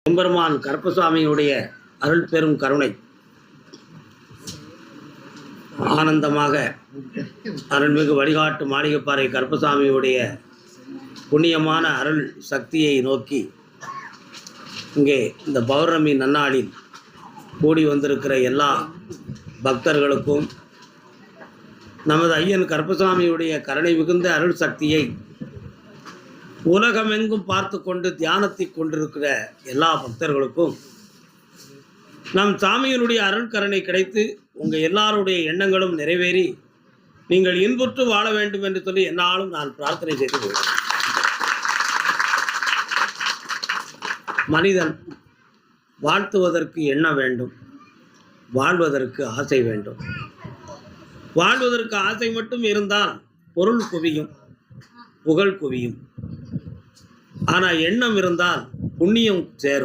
எம்பெருமான் கருப்பசாமியுடைய அருள் பெரும் கருணை ஆனந்தமாக அருள்மிகு வழிகாட்டு மாளிகைப்பாறை கருப்பசாமியுடைய புண்ணியமான அருள் சக்தியை நோக்கி இங்கே இந்த பௌர்ணமி நன்னாளில் கூடி வந்திருக்கிற எல்லா பக்தர்களுக்கும் நமது ஐயன் கருப்பசாமியுடைய கருணை மிகுந்த அருள் சக்தியை உலகமெங்கும் பார்த்து கொண்டு தியானத்தை கொண்டிருக்கிற எல்லா பக்தர்களுக்கும் நம் சாமியினுடைய அருள் கருணை கிடைத்து உங்கள் எல்லாருடைய எண்ணங்களும் நிறைவேறி நீங்கள் இன்புற்று வாழ வேண்டும் என்று சொல்லி என்னாலும் நான் பிரார்த்தனை செய்து கொள்கிறேன். மனிதன் வாழ்த்துவதற்கு எண்ணம் வேண்டும், வாழ்வதற்கு ஆசை வேண்டும். வாழ்வதற்கு ஆசை மட்டும் இருந்தால் பொருள் குவியும், புகழ் குவியும். ஆனால் எண்ணம் இருந்தால் புண்ணியம் சேரும்.